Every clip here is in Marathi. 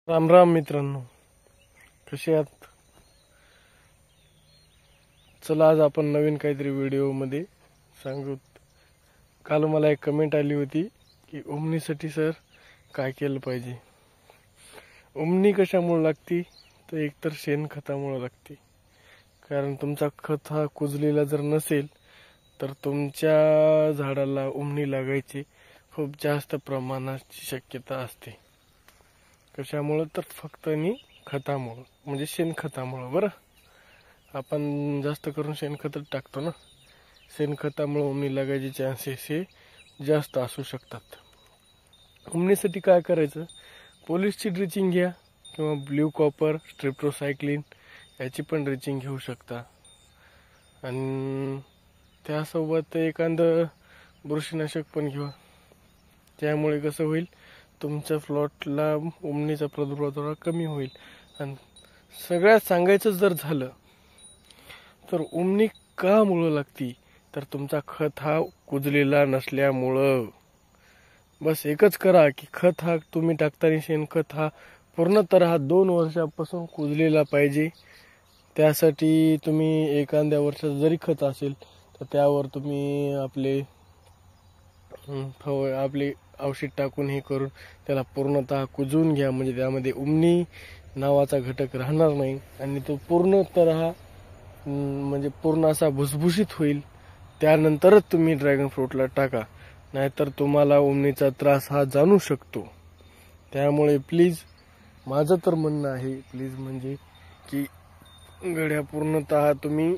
राम राम मित्रांनो, कसे आहात? चला आज आपण नवीन काहीतरी व्हिडिओमध्ये सांगू. काल मला एक कमेंट आली होती की उमणीसाठी सर काय केलं पाहिजे. उमणी कशामुळे लागती तर एकतर शेणखतामुळे लागते. कारण तुमचा खत हा कुजलेला जर नसेल तर तुमच्या झाडाला उमणी लागायची खूप जास्त प्रमाणाची शक्यता असते. कशामुळे तर फक्त आणि खतामुळे म्हणजे शेणखतामुळे. बरं, आपण जास्त करून शेणखतच टाकतो ना. शेणखतामुळे उमणी लागायचे चान्सेस हे जास्त असू शकतात. उमणीसाठी काय करायचं, पोलिसची ड्रिचिंग घ्या किंवा ब्ल्यू कॉपर, स्ट्रेप्टोसायक्लिन याची पण ड्रिचिंग घेऊ शकता. आणि त्यासोबत एखादं बुरशीनाशक पण घ्या. त्यामुळे कसं होईल, तुमच्या प्लॉटला उमणीचा प्रादुर्भाव थोडा कमी होईल. आणि सगळ्यात सांगायचं जर झालं तर उमणी का मुळे लागती तर तुमचा खत हा कुजलेला नसल्यामुळं. बस एकच करा की खत हा तुम्ही टाकताना शेणखत हा पूर्णतः 2 वर्षापासून कुजलेला पाहिजे. त्यासाठी तुम्ही एखाद्या वर्षाचं जरी खत असेल तर त्यावर तुम्ही आपले औषध टाकून हे करून त्याला पूर्णतः कुजवून घ्या. म्हणजे त्यामध्ये उमणी नावाचा घटक राहणार नाही आणि तो पूर्णतः म्हणजे पूर्ण असा भुसभुशीत होईल. त्यानंतरच तुम्ही ड्रॅगन फ्रूटला टाका, नाहीतर तुम्हाला उमणीचा त्रास हा जाणू शकतो. त्यामुळे प्लीज माझं तर म्हणणं आहे, प्लीज म्हणजे की गड्या पूर्णतः तुम्ही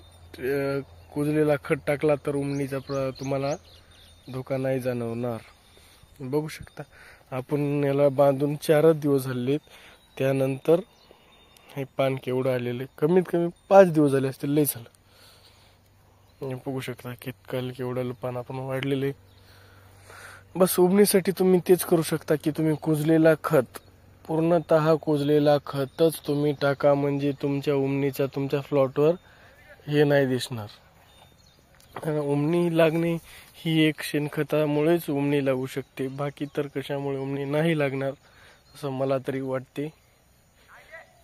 कुजलेला खत टाकला तर उमणीचा तुम्हाला धोका नाही जाणवणार. बघू शकता आपण याला बांधून 4 दिवस झालेत. त्यानंतर हे पान केवढं आलेलं, कमीत कमी 5 दिवस झाले असतील, लय झालं. बघू शकता कितकं केवढं पान आपण वाढलेले. बस उमणीसाठी तुम्ही तेच करू शकता की तुम्ही कुजलेला खत, पूर्णतः कुजलेला खतच तुम्ही टाका. म्हणजे तुमच्या उमणीचा तुमच्या प्लॉटवर हे नाही दिसणार. उमणी लागणे ही एक शेणखतामुळेच उमणी लागू शकते, बाकी तर कशामुळे उमणी नाही लागणार असं मला तरी वाटते.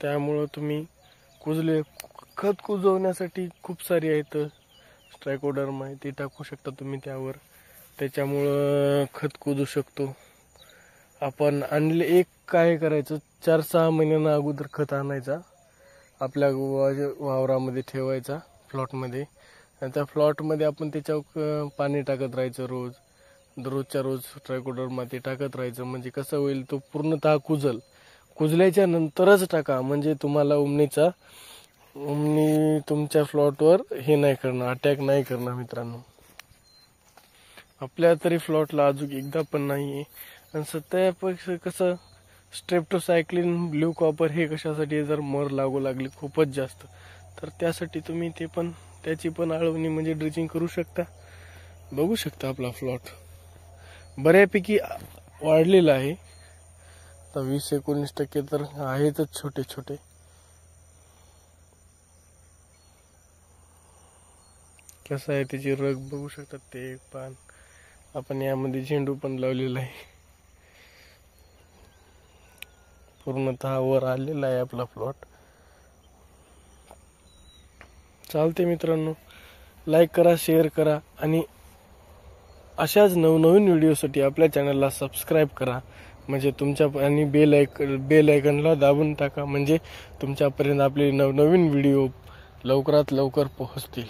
त्यामुळं तुम्ही खत कुजवण्यासाठी खूप सारी आहेत. ट्रायकोडर्मा आहे ते टाकू शकता तुम्ही त्यावर, त्याच्यामुळं खत कुजू शकतो. आपण आणले एक काय करायचं, 4-6 महिन्यांना अगोदर खत आणायचा, आपल्या वावरामध्ये ठेवायचा प्लॉटमध्ये. आणि त्या प्लॉटमध्ये आपण त्याच्यावर पाणी टाकत राहायचं रोजच्या रोज ट्रायकोडर्मा ते टाकत राहायचं. म्हणजे कसं होईल, तो पूर्णतः कुजल्याच्या नंतरच टाका. म्हणजे तुम्हाला उमणी तुमच्या प्लॉटवर हे नाही करणार, अटॅक नाही करणार. मित्रांनो, आपल्या तरी प्लॉटला अजून एकदा पण नाही. आणि सध्यापेक्षा कसं स्ट्रेप्टोसायक्लिन, ब्ल्यू कॉपर हे कशासाठी, जर मर लागू लागली खूपच जास्त तर त्यासाठी तुम्ही त्याची पण आळवणी म्हणजे ड्रिचिंग करू शकता. बघू शकता आपला प्लॉट बऱ्यापैकी वाढलेला आहे. तर 20-19% तर आहेतच छोटे छोटे. कसं आहे त्याची रग बघू शकतात. ते एक पान आपण यामध्ये झेंडू पण लावलेला आहे. पूर्णतः वर आलेला आहे आपला प्लॉट. चालते मित्रांनो, लाईक करा, शेअर करा आणि अशाच नवनवीन व्हिडिओसाठी आपल्या चॅनलला सबस्क्राईब करा. म्हणजे आणि बेल आयकॉनला दाबून टाका. म्हणजे तुमच्यापर्यंत आपले नवनवीन व्हिडिओ लवकरात लवकर पोहोचतील.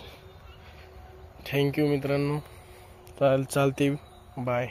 थँक्यू मित्रांनो. चालते, बाय.